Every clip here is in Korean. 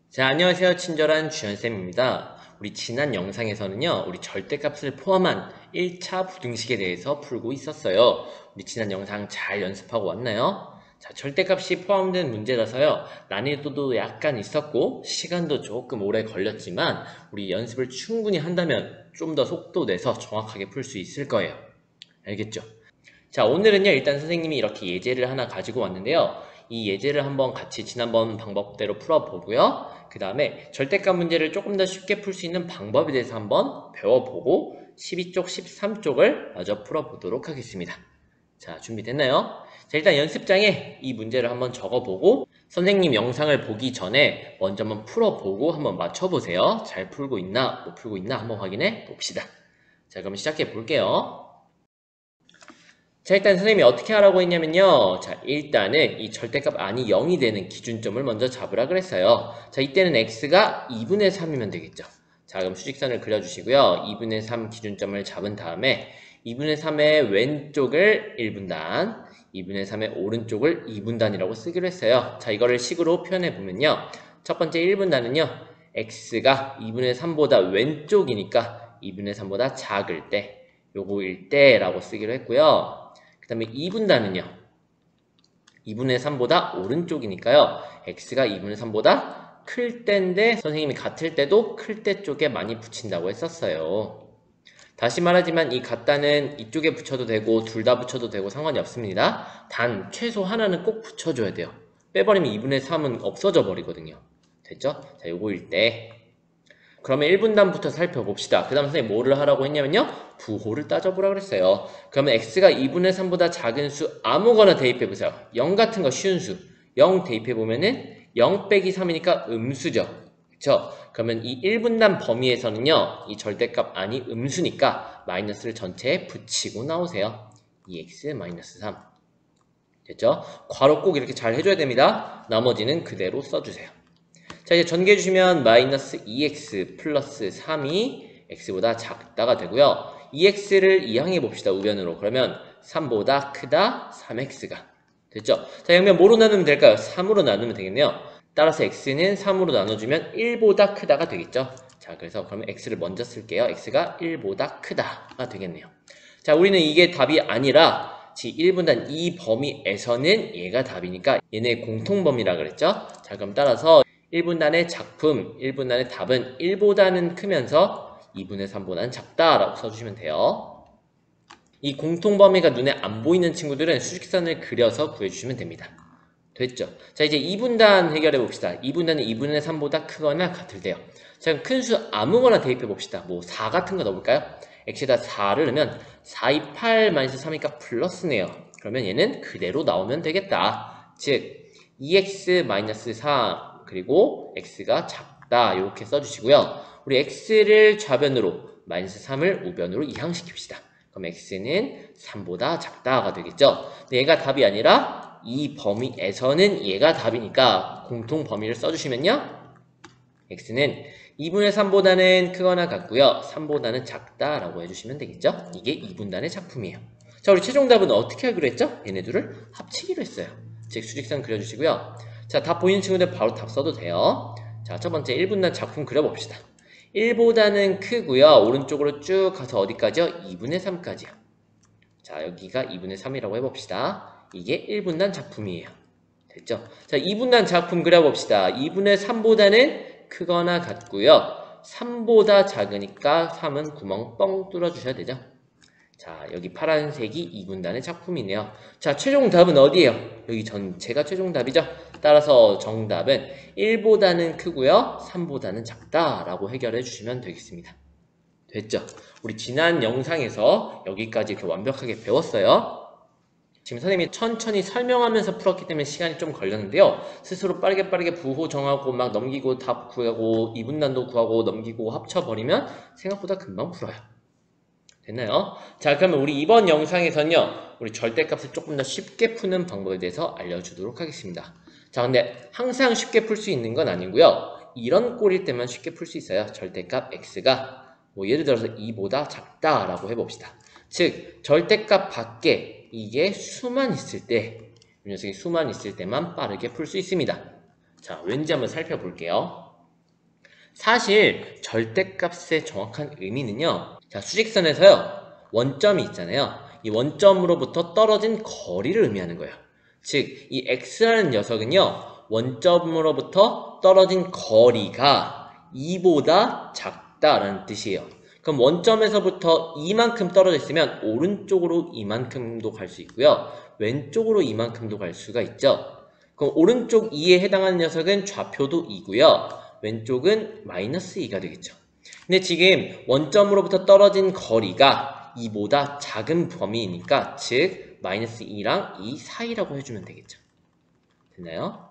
자, 안녕하세요. 친절한 주연쌤입니다. 우리 지난 영상에서는요, 우리 절대값을 포함한 1차 부등식에 대해서 풀고 있었어요. 우리 지난 영상 잘 연습하고 왔나요? 자, 절대값이 포함된 문제라서요, 난이도도 약간 있었고, 시간도 조금 오래 걸렸지만, 우리 연습을 충분히 한다면 좀 더 속도 내서 정확하게 풀 수 있을 거예요. 알겠죠? 자, 오늘은요, 일단 선생님이 이렇게 예제를 하나 가지고 왔는데요. 이 예제를 한번 같이 지난번 방법대로 풀어보고요. 그 다음에 절대값 문제를 조금 더 쉽게 풀 수 있는 방법에 대해서 한번 배워보고 12쪽, 13쪽을 마저 풀어보도록 하겠습니다. 자, 준비됐나요? 자, 일단 연습장에 이 문제를 한번 적어보고 선생님 영상을 보기 전에 먼저 한번 풀어보고 한번 맞춰보세요. 잘 풀고 있나, 못 풀고 있나 한번 확인해 봅시다. 자, 그럼 시작해 볼게요. 자, 일단 선생님이 어떻게 하라고 했냐면요. 자, 일단은 이 절대값 아니 0이 되는 기준점을 먼저 잡으라 그랬어요. 자, 이때는 x가 2분의 3이면 되겠죠. 자, 그럼 수직선을 그려주시고요. 2분의 3 기준점을 잡은 다음에 2분의 3의 왼쪽을 1분단, 2분의 3의 오른쪽을 2분단이라고 쓰기로 했어요. 자, 이거를 식으로 표현해보면요. 첫 번째 1분단은요. x가 2분의 3보다 왼쪽이니까 2분의 3보다 작을 때, 요거일 때라고 쓰기로 했고요. 그 다음에 2분단은요. 2분의 3보다 오른쪽이니까요. x가 2분의 3보다 클 때인데 선생님이 같을 때도 클 때 쪽에 많이 붙인다고 했었어요. 다시 말하지만 이 같다는 이쪽에 붙여도 되고 둘 다 붙여도 되고 상관이 없습니다. 단 최소 하나는 꼭 붙여줘야 돼요. 빼버리면 2분의 3은 없어져 버리거든요. 됐죠? 자, 요거일 때 그러면 1분단부터 살펴봅시다. 그 다음 선생님 뭐를 하라고 했냐면요. 부호를 따져보라 그랬어요. 그러면 x가 2분의 3보다 작은 수 아무거나 대입해보세요. 0 같은 거 쉬운 수. 0 대입해보면은 0 빼기 3이니까 음수죠. 그쵸? 그러면 이 1분단 범위에서는요. 이 절대값 아니 음수니까 마이너스를 전체에 붙이고 나오세요. 2x 마이너스 3. 됐죠? 괄호 꼭 이렇게 잘 해줘야 됩니다. 나머지는 그대로 써주세요. 자, 이제 전개해주시면 마이너스 2x 플러스 3이 x보다 작다가 되고요. 2x를 이항해 봅시다. 우변으로. 그러면 3보다 크다 3x가 됐죠? 자, 양면 뭐로 나누면 될까요? 3으로 나누면 되겠네요. 따라서 x는 3으로 나눠주면 1보다 크다가 되겠죠? 자, 그래서 그러면 x를 먼저 쓸게요. x가 1보다 크다가 되겠네요. 자, 우리는 이게 답이 아니라 1분단 이 범위에서는 얘가 답이니까 얘네 공통범위라 그랬죠? 자, 그럼 따라서 1분단의 작품, 1분단의 답은 1보다는 크면서 2분의 3보다는 작다라고 써주시면 돼요. 이 공통범위가 눈에 안 보이는 친구들은 수직선을 그려서 구해주시면 됩니다. 됐죠? 자, 이제 2분단 해결해 봅시다. 2분단은 2분의 3보다 크거나 같을 때요. 자, 그럼 큰 수 아무거나 대입해 봅시다. 뭐 4 같은 거 넣어볼까요? x에다 4를 넣으면 4, 2, 8, 마이너스 3이니까 플러스네요. 그러면 얘는 그대로 나오면 되겠다. 즉 2x 마이너스 4 그리고 x가 작다 이렇게 써주시고요. 우리 x를 좌변으로 마이너스 3을 우변으로 이항시킵시다. 그럼 x는 3보다 작다가 되겠죠. 근데 얘가 답이 아니라 이 범위에서는 얘가 답이니까 공통 범위를 써주시면요. x는 2분의 3보다는 크거나 같고요. 3보다는 작다라고 해주시면 되겠죠. 이게 2분단의 작품이에요. 자, 우리 최종 답은 어떻게 하기로 했죠? 얘네들을 합치기로 했어요. 즉 수직선 그려주시고요. 자, 답 보이는 친구들 바로 답 써도 돼요. 자, 첫 번째 1분단 작품 그려봅시다. 1보다는 크고요. 오른쪽으로 쭉 가서 어디까지요? 2분의 3까지요. 자, 여기가 2분의 3이라고 해봅시다. 이게 1분단 작품이에요. 됐죠? 자, 2분단 작품 그려봅시다. 2분의 3보다는 크거나 같고요. 3보다 작으니까 3은 구멍 뻥 뚫어주셔야 되죠? 자, 여기 파란색이 2분단의 작품이네요. 자, 최종 답은 어디예요? 여기 전체가 최종 답이죠? 따라서 정답은 1보다는 크고요. 3보다는 작다라고 해결해 주시면 되겠습니다. 됐죠? 우리 지난 영상에서 여기까지 이렇게 완벽하게 배웠어요. 지금 선생님이 천천히 설명하면서 풀었기 때문에 시간이 좀 걸렸는데요. 스스로 빠르게 부호 정하고 막 넘기고 답 구하고 2분단도 구하고 넘기고 합쳐버리면 생각보다 금방 풀어요. 됐나요? 자, 그러면 우리 이번 영상에서는요. 우리 절대값을 조금 더 쉽게 푸는 방법에 대해서 알려주도록 하겠습니다. 자, 근데 항상 쉽게 풀 수 있는 건 아니고요. 이런 꼴일 때만 쉽게 풀 수 있어요. 절대값 x가 뭐 예를 들어서 2보다 작다라고 해봅시다. 즉 절대값 밖에 이게 수만 있을 때, 이 녀석이 수만 있을 때만 빠르게 풀 수 있습니다. 자, 왠지 한번 살펴볼게요. 사실 절대값의 정확한 의미는요. 자, 수직선에서요. 원점이 있잖아요. 이 원점으로부터 떨어진 거리를 의미하는 거예요. 즉, 이 x라는 녀석은요. 원점으로부터 떨어진 거리가 2보다 작다라는 뜻이에요. 그럼 원점에서부터 이만큼 떨어져 있으면 오른쪽으로 이만큼도 갈 수 있고요. 왼쪽으로 이만큼도 갈 수가 있죠. 그럼 오른쪽 2에 해당하는 녀석은 좌표도 2고요. 왼쪽은 마이너스 2가 되겠죠. 근데 지금 원점으로부터 떨어진 거리가 2보다 작은 범위이니까 즉 마이너스 2랑 2 사이라고 해주면 되겠죠. 됐나요?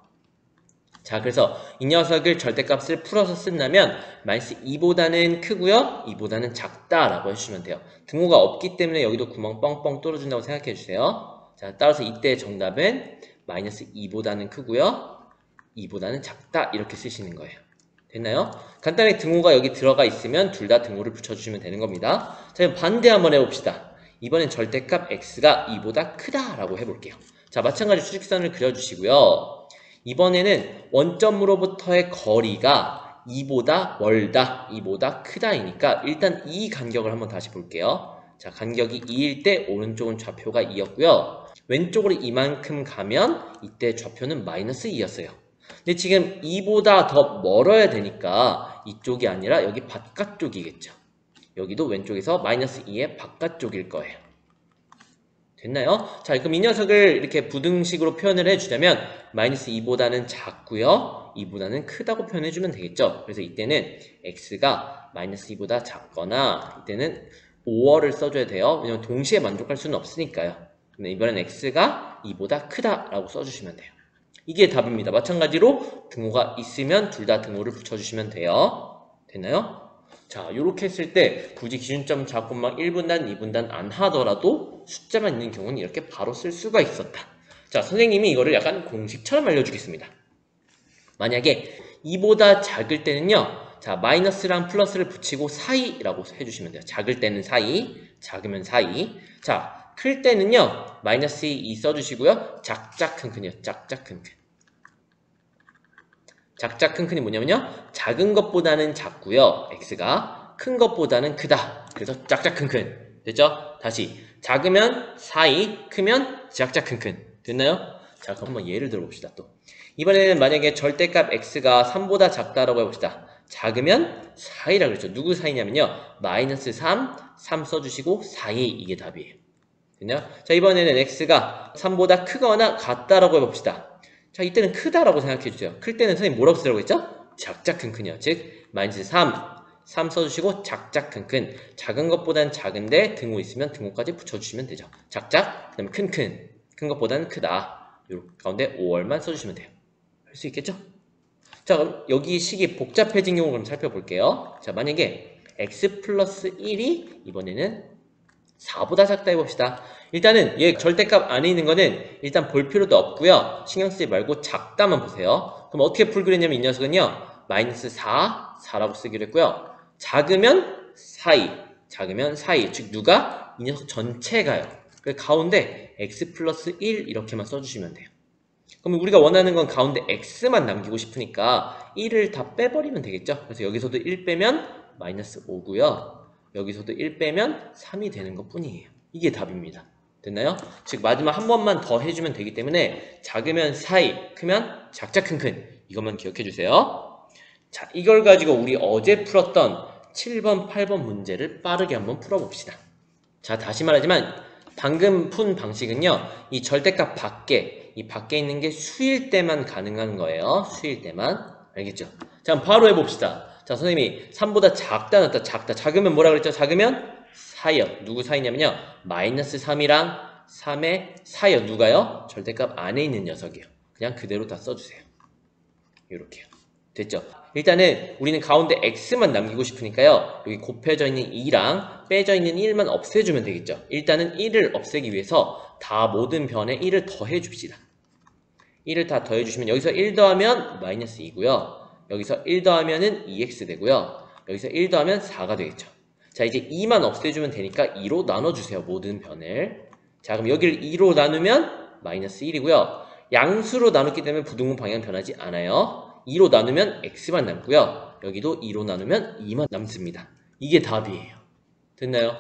자, 그래서 이 녀석을 절대값을 풀어서 쓴다면 마이너스 2보다는 크고요. 2보다는 작다라고 해주시면 돼요. 등호가 없기 때문에 여기도 구멍 뻥뻥 뚫어준다고 생각해주세요. 자, 따라서 이때 정답은 마이너스 2보다는 크고요. 2보다는 작다 이렇게 쓰시는 거예요. 됐나요? 간단하게 등호가 여기 들어가 있으면 둘 다 등호를 붙여주시면 되는 겁니다. 자, 그럼 반대 한번 해봅시다. 이번엔 절대값 x가 2보다 크다라고 해볼게요. 자, 마찬가지 수직선을 그려주시고요. 이번에는 원점으로부터의 거리가 2보다 멀다, 2보다 크다이니까 일단 이 간격을 한번 다시 볼게요. 자, 간격이 2일 때 오른쪽은 좌표가 2였고요. 왼쪽으로 이만큼 가면 이때 좌표는 마이너스 2였어요. 근데 지금 2보다 더 멀어야 되니까 이쪽이 아니라 여기 바깥쪽이겠죠. 여기도 왼쪽에서 마이너스 2의 바깥쪽일 거예요. 됐나요? 자, 그럼 이 녀석을 이렇게 부등식으로 표현을 해주자면 마이너스 2보다는 작고요. 2보다는 크다고 표현해주면 되겠죠. 그래서 이때는 x가 마이너스 2보다 작거나 이때는 5월을 써줘야 돼요. 왜냐면 동시에 만족할 수는 없으니까요. 근데 이번엔 x가 2보다 크다라고 써주시면 돼요. 이게 답입니다. 마찬가지로 등호가 있으면 둘 다 등호를 붙여주시면 돼요. 됐나요? 자, 이렇게 했을 때 굳이 기준점 잡고 막 1분단, 2분단 안 하더라도 숫자만 있는 경우는 이렇게 바로 쓸 수가 있었다. 자, 선생님이 이거를 약간 공식처럼 알려주겠습니다. 만약에 2보다 작을 때는요. 자, 마이너스랑 플러스를 붙이고 사이라고 해주시면 돼요. 작을 때는 사이, 작으면 사이. 자, 클 때는요. 마이너스 2 써주시고요. 짝짝큰큰이요. 짝짝큰큰. 작작큰큰이 뭐냐면요. 작은 것보다는 작고요. x가 큰 것보다는 크다. 그래서 짝짝큰큰. 됐죠? 다시 작으면 사이, 크면 짝짝큰큰. 됐나요? 자, 그럼 한번 예를 들어봅시다. 또 이번에는 만약에 절대값 x가 3보다 작다라고 해봅시다. 작으면 사이라고 그랬죠. 누구 사이냐면요. 마이너스 3, 3 써주시고 사이 이게 답이에요. 됐나요? 자, 이번에는 x가 3보다 크거나 같다라고 해봅시다. 자, 이때는 크다라고 생각해주세요. 클 때는 선생님 뭐라고 쓰라고 했죠? 작작큰큰이요. 즉 마이너스 3 써주시고 작작큰큰. 작은 것보다는 작은데 등호 있으면 등호까지 붙여주시면 되죠. 작작, 그 다음에 큰큰. 큰 것보다는 크다. 요 가운데 5월만 써주시면 돼요. 할 수 있겠죠? 자, 그럼 여기 식이 복잡해진 경우 그럼 살펴볼게요. 자, 만약에 x 플러스 1이 이번에는 4보다 작다 해봅시다. 일단은 얘 절대값 안에 있는 거는 일단 볼 필요도 없고요. 신경 쓰지 말고 작다만 보세요. 그럼 어떻게 풀기로 했냐면 이 녀석은요. 마이너스 4라고 쓰기로 했고요. 작으면 사이, 작으면 사이. 즉 누가? 이 녀석 전체가요. 그 가운데 x 플러스 1 이렇게만 써주시면 돼요. 그럼 우리가 원하는 건 가운데 x만 남기고 싶으니까 1을 다 빼버리면 되겠죠. 그래서 여기서도 1 빼면 마이너스 5고요. 여기서도 1 빼면 3이 되는 것 뿐이에요. 이게 답입니다. 됐나요? 즉 마지막 한 번만 더 해주면 되기 때문에 작으면 사이, 크면 작작큰큰 이것만 기억해 주세요. 자, 이걸 가지고 우리 어제 풀었던 7번, 8번 문제를 빠르게 한번 풀어봅시다. 자, 다시 말하지만 방금 푼 방식은요. 이 절대값 밖에, 이 밖에 있는 게 수일 때만 가능한 거예요. 수일 때만. 알겠죠? 자, 그럼 바로 해봅시다. 자, 선생님이 3보다 작다, 낮다, 작다. 작으면 뭐라 그랬죠? 작으면 사이요. 누구 사이냐면요. 마이너스 3이랑 3의 사이요. 누가요? 절대값 안에 있는 녀석이요. 그냥 그대로 다 써주세요. 이렇게요. 됐죠? 일단은 우리는 가운데 x만 남기고 싶으니까요. 여기 곱해져 있는 2랑 빼져 있는 1만 없애주면 되겠죠. 일단은 1을 없애기 위해서 다 모든 변에 1을 더해 줍시다. 1을 다 더해 주시면 여기서 1 더하면 마이너스 2고요. 여기서 1 더하면은 2x 되고요. 여기서 1 더하면 4가 되겠죠. 자, 이제 2만 없애주면 되니까 2로 나눠주세요. 모든 변을. 자, 그럼 여기를 2로 나누면 마이너스 1이고요. 양수로 나눴기 때문에 부등호 방향 변하지 않아요. 2로 나누면 x만 남고요. 여기도 2로 나누면 2만 남습니다. 이게 답이에요. 됐나요?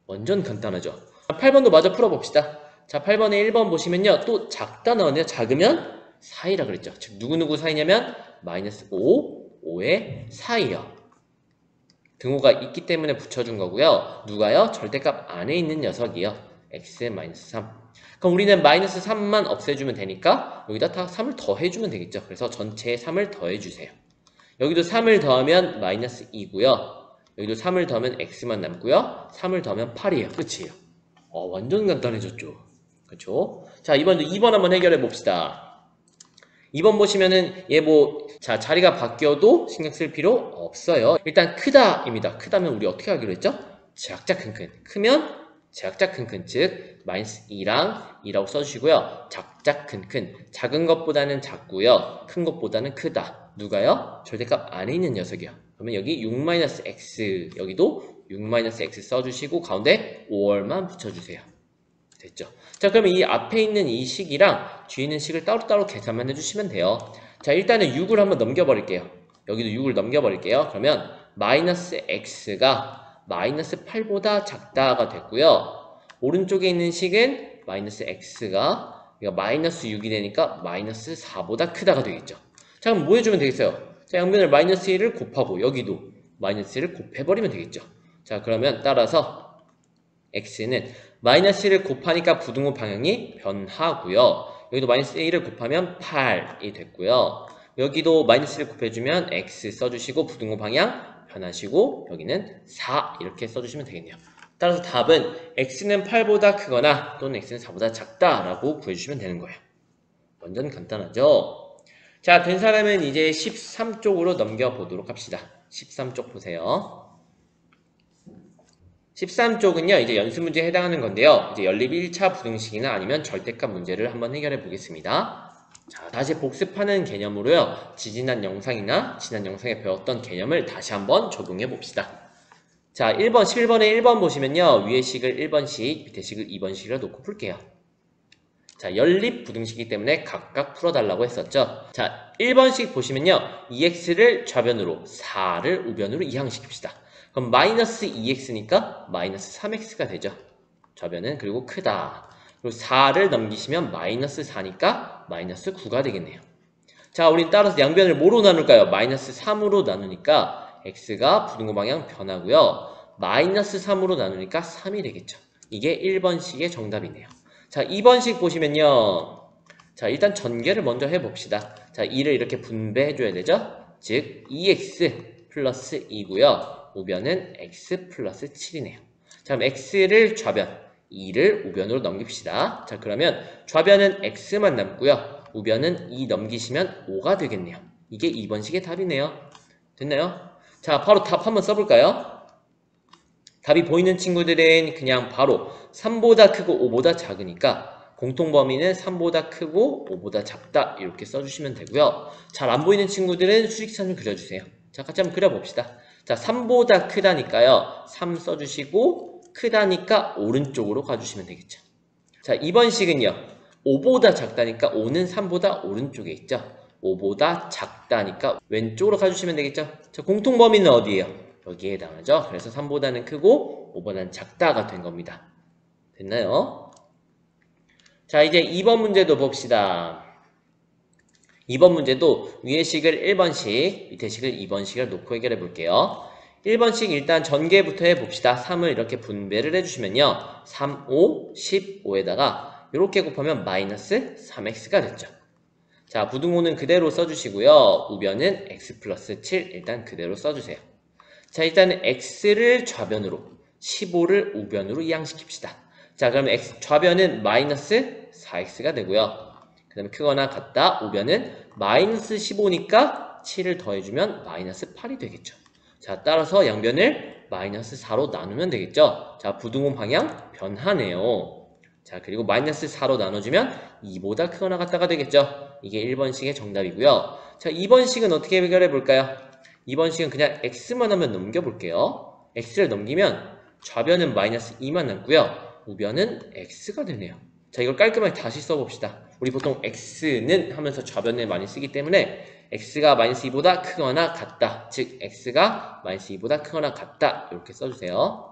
완전 간단하죠? 8번도 마저 풀어봅시다. 자, 8번에 1번 보시면요. 또 작다 나오네요. 작으면 4이라 그랬죠. 즉 누구누구 사이냐면 마이너스 5, 5의 4이요. 등호가 있기 때문에 붙여준 거고요. 누가요? 절대값 안에 있는 녀석이요. x 마이너스 3. 그럼 우리는 마이너스 3만 없애주면 되니까 여기다 다 3을 더해주면 되겠죠. 그래서 전체에 3을 더해주세요. 여기도 3을 더하면 마이너스 2고요. 여기도 3을 더하면 x만 남고요. 3을 더하면 8이에요. 끝이에요. 완전 간단해졌죠. 그쵸? 자, 이번도 2번 한번 해결해 봅시다. 2번 보시면은 자, 자리가 바뀌어도 신경 쓸 필요 없어요. 일단 크다입니다. 크다면 우리 어떻게 하기로 했죠? 작작 큰큰. 크면 작작 큰큰. 즉 마이너스 2랑 2라고 써주시고요. 작작 큰큰. 작은 것보다는 작고요. 큰 것보다는 크다. 누가요? 절대값 안에 있는 녀석이요. 그러면 여기 6-x 여기도 6-x 써주시고 가운데 5월만 붙여주세요. 됐죠? 자, 그러면 이 앞에 있는 이 식이랑 뒤에 있는 식을 따로따로 계산만 해주시면 돼요. 자, 일단은 6을 한번 넘겨버릴게요. 여기도 6을 넘겨버릴게요. 그러면 마이너스 x가 마이너스 8보다 작다가 됐고요. 오른쪽에 있는 식은 마이너스 x가 마이너스 6이 되니까 마이너스 4보다 크다가 되겠죠. 자, 그럼 뭐 해주면 되겠어요? 자, 양변을 마이너스 1을 곱하고 여기도 마이너스 1을 곱해버리면 되겠죠. 자, 그러면 따라서 x는 마이너스 1을 곱하니까 부등호 방향이 변하고요. 여기도 마이너스 1을 곱하면 8이 됐고요. 여기도 마이너스 1을 곱해주면 x 써주시고 부등호 방향 변하시고 여기는 4 이렇게 써주시면 되겠네요. 따라서 답은 x는 8보다 크거나 또는 x는 4보다 작다라고 구해주시면 되는 거예요. 완전 간단하죠? 자, 된 사람은 이제 13쪽으로 넘겨보도록 합시다. 13쪽 보세요. 13쪽은요, 이제 연습문제에 해당하는 건데요. 이제 연립 1차 부등식이나 아니면 절대값 문제를 한번 해결해 보겠습니다. 자, 다시 복습하는 개념으로요, 지난 영상이나 지난 영상에 배웠던 개념을 다시 한번 적용해 봅시다. 자, 1번, 11번에 1번 보시면요, 위의 식을 1번씩, 밑에 식을 2번씩이라 놓고 풀게요. 자, 연립 부등식이기 때문에 각각 풀어달라고 했었죠. 자, 1번씩 보시면요, 2x를 좌변으로, 4를 우변으로 이항시킵시다. 그럼 마이너스 2x니까 마이너스 3x가 되죠. 좌변은. 그리고 크다. 그리고 4를 넘기시면 마이너스 4니까 마이너스 9가 되겠네요. 자, 우린 따라서 양변을 뭐로 나눌까요? 마이너스 3으로 나누니까 x가 부등호 방향 변하고요. 마이너스 3으로 나누니까 3이 되겠죠. 이게 1번식의 정답이네요. 자, 2번식 보시면요. 자, 일단 전개를 먼저 해봅시다. 자, 2를 이렇게 분배해줘야 되죠. 즉 2x 플러스 2고요. 우변은 x 플러스 7이네요. 자, 그럼 x를 좌변, 2를 우변으로 넘깁시다. 자, 그러면 좌변은 x만 남고요. 우변은 2 넘기시면 5가 되겠네요. 이게 2번식의 답이네요. 됐나요? 자, 바로 답 한번 써볼까요? 답이 보이는 친구들은 그냥 바로 3보다 크고 5보다 작으니까 공통범위는 3보다 크고 5보다 작다 이렇게 써주시면 되고요. 잘 안 보이는 친구들은 수직선 좀 그려주세요. 자, 같이 한번 그려봅시다. 자, 3보다 크다니까요. 3 써주시고 크다니까 오른쪽으로 가주시면 되겠죠. 자, 2번 식은요. 5보다 작다니까 5는 3보다 오른쪽에 있죠. 5보다 작다니까 왼쪽으로 가주시면 되겠죠. 자, 공통범위는 어디예요? 여기에 해당하죠. 그래서 3보다는 크고 5보다는 작다가 된 겁니다. 됐나요? 자, 이제 2번 문제도 봅시다. 2번 문제도 위의 식을 1번씩, 밑에 식을 2번씩을 놓고 해결해 볼게요. 1번씩 일단 전개부터 해봅시다. 3을 이렇게 분배를 해주시면요. 3, 5, 15에다가 이렇게 곱하면 마이너스 3x가 됐죠. 자, 부등호는 그대로 써주시고요. 우변은 x 플러스 7 일단 그대로 써주세요. 자, 일단은 x를 좌변으로, 15를 우변으로 이항시킵시다. 자, 그러면 좌변은 마이너스 4x가 되고요. 그 다음에 크거나 같다. 우변은 마이너스 15니까 7을 더해주면 마이너스 8이 되겠죠. 자, 따라서 양변을 마이너스 4로 나누면 되겠죠. 자, 부등호 방향 변하네요. 자, 그리고 마이너스 4로 나눠주면 2보다 크거나 같다가 되겠죠. 이게 1번식의 정답이고요. 자, 2번식은 어떻게 해결해 볼까요? 2번식은 그냥 x만 하면 넘겨볼게요. x를 넘기면 좌변은 마이너스 2만 남고요. 우변은 x가 되네요. 자, 이걸 깔끔하게 다시 써봅시다. 우리 보통 x는 하면서 좌변을 많이 쓰기 때문에 x가 마이너스 2보다 크거나 같다. 즉 x가 마이너스 2보다 크거나 같다. 이렇게 써주세요.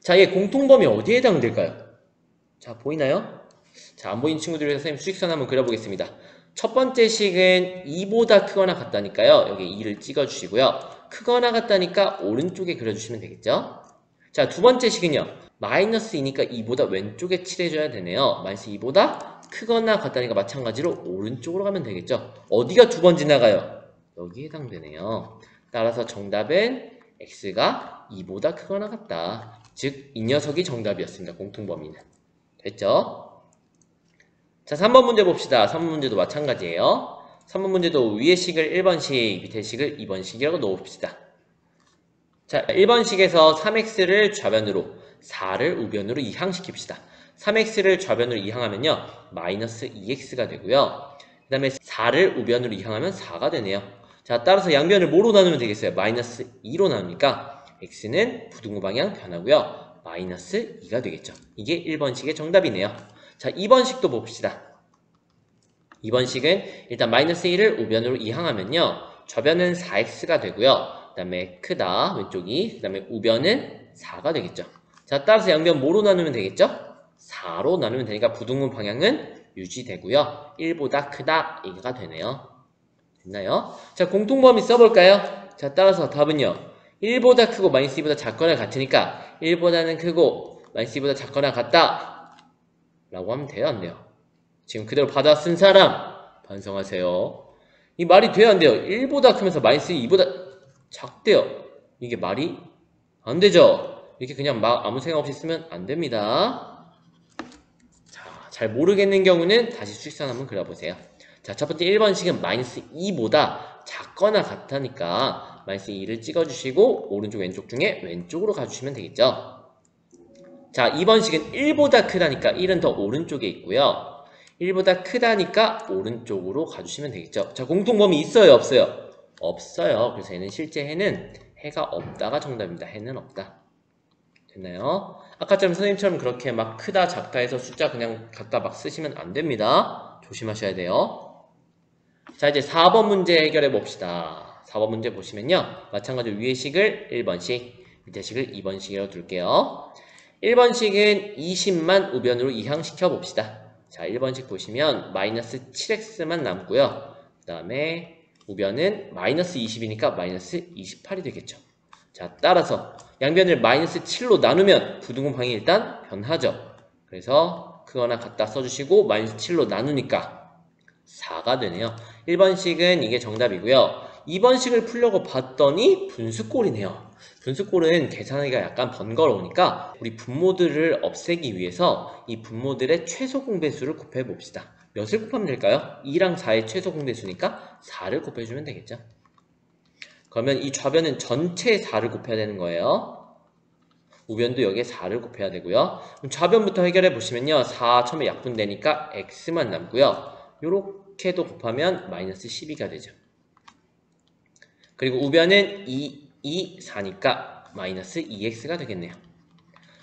자, 얘 공통범위 어디에 해당될까요? 자, 보이나요? 자, 안 보이는 친구들 위해서 선생님 수직선 한번 그려보겠습니다. 첫 번째 식은 2보다 크거나 같다니까요. 여기 2를 찍어주시고요. 크거나 같다니까 오른쪽에 그려주시면 되겠죠? 자, 두 번째 식은요. 마이너스 2니까 2보다 왼쪽에 칠해줘야 되네요. 마이너스 2보다 크거나 같다니까 마찬가지로 오른쪽으로 가면 되겠죠? 어디가 두 번 지나가요? 여기에 해당되네요. 따라서 정답은 x가 2보다 크거나 같다. 즉, 이 녀석이 정답이었습니다. 공통범위는. 됐죠? 자, 3번 문제 봅시다. 3번 문제도 마찬가지예요. 3번 문제도 위의 식을 1번식, 밑에 식을 2번식이라고 넣어봅시다. 자, 1번식에서 3x를 좌변으로, 4를 우변으로 이항시킵시다. 3x를 좌변으로 이항하면요, 마이너스 2x가 되고요. 그 다음에 4를 우변으로 이항하면 4가 되네요. 자, 따라서 양변을 뭐로 나누면 되겠어요? 마이너스 2로 나누니까 x는 부등호 방향 변하고요. 마이너스 2가 되겠죠. 이게 1번식의 정답이네요. 자, 2번식도 봅시다. 2번식은 일단 마이너스 1을 우변으로 이항하면요. 좌변은 4x가 되고요. 그 다음에 크다, 왼쪽이. 그 다음에 우변은 4가 되겠죠. 자, 따라서 양변 뭐로 나누면 되겠죠? 4로 나누면 되니까 부등호 방향은 유지되고요. 1보다 크다, 이가 되네요. 됐나요? 자, 공통범위 써볼까요? 자, 따라서 답은요. 1보다 크고 마이너스 2보다 작거나 같으니까 1보다는 크고 마이너스 2보다 작거나 같다 라고 하면 돼요, 안 돼요? 지금 그대로 받아 쓴 사람 반성하세요. 이 말이 돼요, 안 돼요? 1보다 크면서 마이너스 2보다 작대요. 이게 말이 안 되죠? 이렇게 그냥 막 아무 생각 없이 쓰면 안 됩니다. 자, 잘 모르겠는 경우는 다시 수직선 한번 그려보세요. 자, 첫 번째 1번식은 마이너스 2보다 작거나 같으니까 마이너스 2를 찍어주시고 오른쪽 왼쪽 중에 왼쪽으로 가주시면 되겠죠. 자, 2번식은 1보다 크다니까 1은 더 오른쪽에 있고요. 1보다 크다니까 오른쪽으로 가주시면 되겠죠. 자, 공통범위 있어요, 없어요? 없어요. 그래서 얘는 실제 해는 해가 없다가 정답입니다. 해는 없다. 됐나요? 아까처럼 선생님처럼 그렇게 막 크다 작다 해서 숫자 그냥 갖다 막 쓰시면 안 됩니다. 조심하셔야 돼요. 자, 이제 4번 문제 해결해 봅시다. 4번 문제 보시면요. 마찬가지로 위의 식을 1번식, 밑에 식을 2번식이라고 둘게요. 1번식은 20만 우변으로 이항시켜 봅시다. 자, 1번식 보시면 마이너스 7x만 남고요. 그 다음에 우변은 마이너스 20이니까 마이너스 28이 되겠죠. 자, 따라서 양변을 마이너스 7로 나누면 부등호 방향이 일단 변하죠. 그래서 크거나 같다 써주시고 마이너스 7로 나누니까 4가 되네요. 1번식은 이게 정답이고요. 2번식을 풀려고 봤더니 분수꼴이네요. 분수꼴은 계산하기가 약간 번거로우니까 우리 분모들을 없애기 위해서 이 분모들의 최소 공배수를 곱해 봅시다. 몇을 곱하면 될까요? 2랑 4의 최소 공배수니까 4를 곱해주면 되겠죠. 그러면 이 좌변은 전체 4를 곱해야 되는 거예요. 우변도 여기에 4를 곱해야 되고요. 그럼 좌변부터 해결해 보시면요. 4 처음에 약분되니까 x만 남고요. 요렇게도 곱하면 마이너스 12가 되죠. 그리고 우변은 2, 4니까 마이너스 2x가 되겠네요.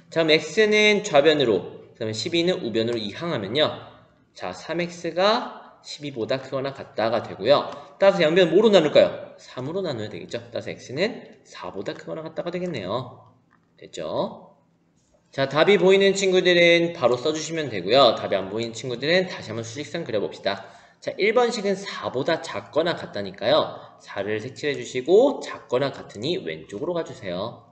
자, 그럼 x는 좌변으로, 그 다음에 12는 우변으로 이항하면요. 자, 3x가 12보다 크거나 같다가 되고요. 따라서 양변 뭐로 나눌까요? 3으로 나눠야 되겠죠. 따라서 x는 4보다 크거나 같다가 되겠네요. 됐죠? 자, 답이 보이는 친구들은 바로 써주시면 되고요. 답이 안 보이는 친구들은 다시 한번 수직선 그려봅시다. 자, 1번식은 4보다 작거나 같다니까요. 4를 색칠해 주시고 작거나 같으니 왼쪽으로 가주세요.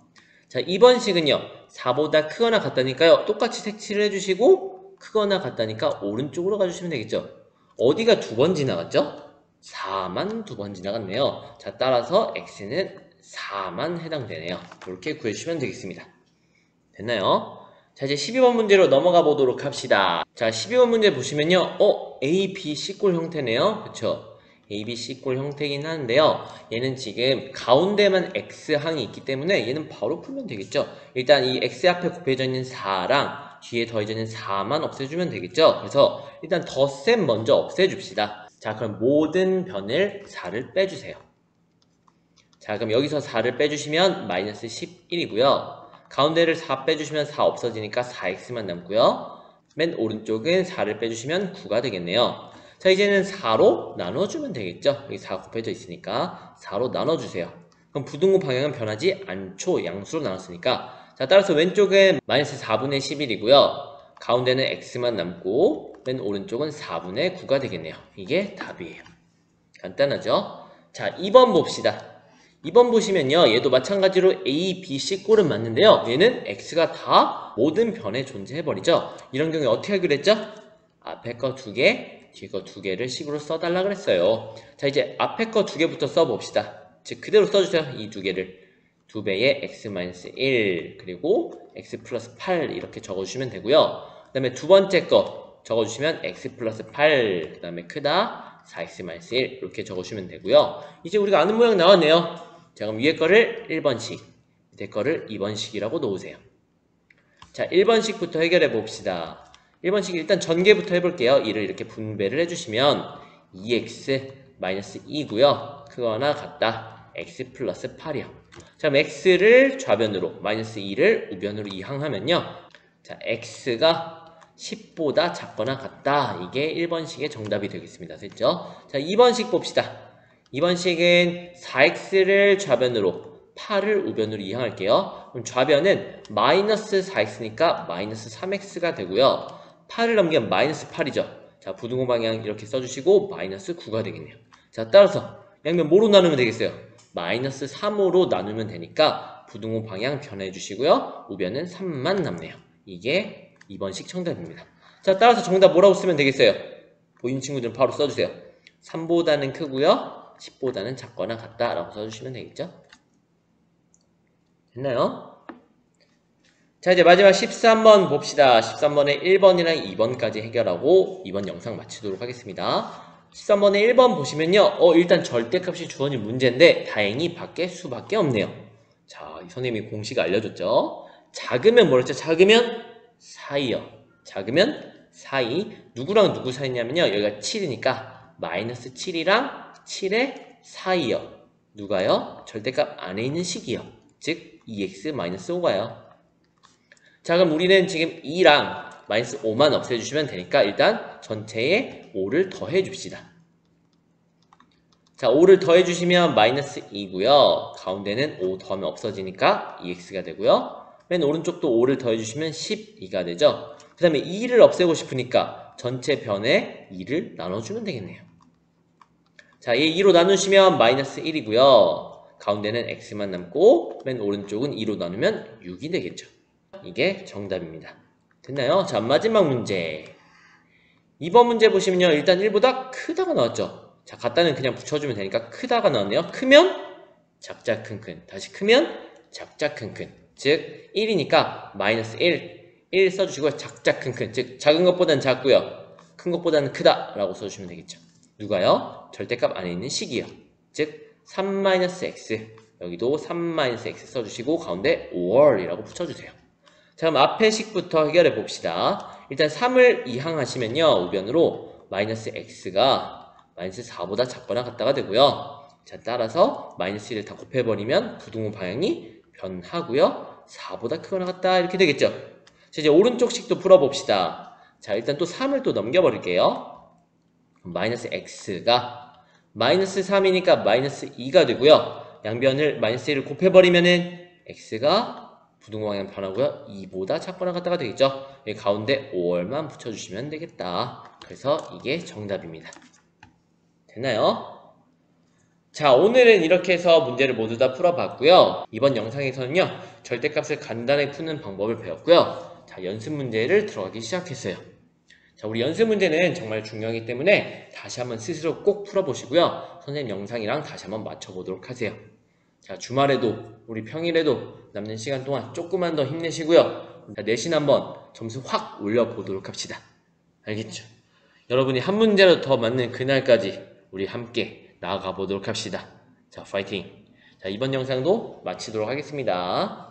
자, 2번식은요. 4보다 크거나 같다니까요. 똑같이 색칠을 해주시고 크거나 같다니까 오른쪽으로 가주시면 되겠죠. 어디가 두 번 지나갔죠? 4만 두 번 지나갔네요. 자, 따라서 x는 4만 해당되네요. 이렇게 구해주시면 되겠습니다. 됐나요? 자, 이제 12번 문제로 넘어가 보도록 합시다. 자, 12번 문제 보시면요. A, B, C꼴 형태네요. 그쵸? A, B, C꼴 형태긴 하는데요. 얘는 지금 가운데만 X항이 있기 때문에 얘는 바로 풀면 되겠죠? 일단 이 X 앞에 곱해져 있는 4랑 뒤에 더해져 있는 4만 없애주면 되겠죠? 그래서 일단 덧셈 먼저 없애줍시다. 자, 그럼 모든 변을 4를 빼주세요. 자, 그럼 여기서 4를 빼주시면 마이너스 11이고요. 가운데를 4 빼주시면 4 없어지니까 4x만 남고요. 맨 오른쪽은 4를 빼주시면 9가 되겠네요. 자, 이제는 4로 나눠주면 되겠죠? 여기 4가 곱해져 있으니까 4로 나눠주세요. 그럼 부등호 방향은 변하지 않죠. 양수로 나눴으니까. 자, 따라서 왼쪽은 마이너스 4분의 11이고요. 가운데는 x만 남고 맨 오른쪽은 4분의 9가 되겠네요. 이게 답이에요. 간단하죠? 자, 2번 봅시다. 2번 보시면요, 얘도 마찬가지로 A, B, C 꼴은 맞는데요, 얘는 x가 다 모든 변에 존재해버리죠. 이런 경우에 어떻게 하기로 했죠? 앞에 거 2개, 뒤에 거 2개를 식으로 써달라 그랬어요. 자, 이제 앞에 거 2개부터 써봅시다. 즉 그대로 써주세요. 이 2개를 2배의 x-1 그리고 x 플러스 8 이렇게 적어주시면 되고요. 그 다음에 두 번째 거 적어주시면 x 플러스 8 그 다음에 크다 4x-1 이렇게 적어주시면 되고요. 이제 우리가 아는 모양 나왔네요. 자, 그럼 위에 거를 1번씩, 밑에 거를 2번씩이라고 놓으세요. 자, 1번씩부터 해결해 봅시다. 1번씩 일단 전개부터 해볼게요. 2를 이렇게 분배를 해주시면 2x-2고요. 크거나 같다. x 플러스 8이요. 자, 그럼 x를 좌변으로, 마이너스 2를 우변으로 이항하면요. 자, x가 10보다 작거나 같다. 이게 1번식의 정답이 되겠습니다. 됐죠? 자, 2번식 봅시다. 2번식은 4x를 좌변으로 8을 우변으로 이항할게요. 그럼 좌변은 마이너스 4x니까 마이너스 3x가 되고요. 8을 넘기면 마이너스 8이죠. 자, 부등호 방향 이렇게 써주시고 마이너스 9가 되겠네요. 자, 따라서 양면 뭐로 나누면 되겠어요? 마이너스 3으로 나누면 되니까 부등호 방향 변해 주시고요. 우변은 3만 남네요. 이게 2번식 정답입니다. 자, 따라서 정답 뭐라고 쓰면 되겠어요? 보이는 친구들은 바로 써주세요. 3보다는 크고요. 10보다는 작거나 같다 라고 써주시면 되겠죠? 됐나요? 자, 이제 마지막 13번 봅시다. 13번에 1번이랑 2번까지 해결하고 이번 영상 마치도록 하겠습니다. 13번에 1번 보시면요, 일단 절대값이 주어진 문제인데 다행히 밖에 수밖에 없네요. 자, 선생님이 공식 알려줬죠? 작으면 뭐랬죠? 작으면 사이요. 작으면 사이. 누구랑 누구 사이냐면요, 여기가 7이니까 마이너스 7이랑 7의 사이요. 누가요? 절대값 안에 있는 식이요. 즉 2x-5가요. 자, 그럼 우리는 지금 2랑 마이너스 5만 없애주시면 되니까 일단 전체에 5를 더해줍시다. 자, 5를 더해주시면 마이너스 2고요. 가운데는 5 더하면 없어지니까 2x가 되고요. 맨 오른쪽도 5를 더해주시면 12가 되죠. 그 다음에 2를 없애고 싶으니까 전체 변에 2를 나눠주면 되겠네요. 자, 얘 2로 나누시면 마이너스 1이고요. 가운데는 x만 남고 맨 오른쪽은 2로 나누면 6이 되겠죠. 이게 정답입니다. 됐나요? 자, 마지막 문제. 2번 문제 보시면요, 일단 1보다 크다가 나왔죠. 자, 같다는 그냥 붙여주면 되니까 크다가 나왔네요. 크면 작자 큰큰, 다시 크면 작자 큰큰, 즉 1이니까 마이너스 1 써주시고 작자 큰큰, 즉 작은 것보다는 작고요, 큰 것보다는 크다 라고 써주시면 되겠죠. 누가요? 절대값 안에 있는 식이요. 즉 3-x, 여기도 3-x 써주시고 가운데 5월이라고 붙여주세요. 자, 그럼 앞에 식부터 해결해 봅시다. 일단 3을 이항하시면요, 우변으로 마이너스 x가 마이너스 4보다 작거나 같다가 되고요. 자, 따라서 마이너스 1을 다 곱해버리면 부등호 방향이 변하고요. 4보다 크거나 같다 이렇게 되겠죠. 자, 이제 오른쪽 식도 풀어봅시다. 자, 일단 또 3을 또 넘겨버릴게요. 마이너스 x가 마이너스 3이니까 마이너스 2가 되고요. 양변을 마이너스 1을 곱해버리면은 x가 부등호 방향 변하고요. 2보다 작거나 같다가 되겠죠. 여기 가운데 5월만 붙여주시면 되겠다. 그래서 이게 정답입니다. 됐나요? 자, 오늘은 이렇게 해서 문제를 모두 다 풀어봤고요. 이번 영상에서는요, 절대값을 간단하게 푸는 방법을 배웠고요. 자, 연습 문제를 들어가기 시작했어요. 자, 우리 연습 문제는 정말 중요하기 때문에 다시 한번 스스로 꼭 풀어보시고요. 선생님 영상이랑 다시 한번 맞춰보도록 하세요. 자, 주말에도 우리 평일에도 남는 시간 동안 조금만 더 힘내시고요. 자, 내신 한번 점수 확 올려보도록 합시다. 알겠죠? 여러분이 한 문제로 더 맞는 그날까지 우리 함께 나아가 보도록 합시다. 자, 파이팅! 자, 이번 영상도 마치도록 하겠습니다.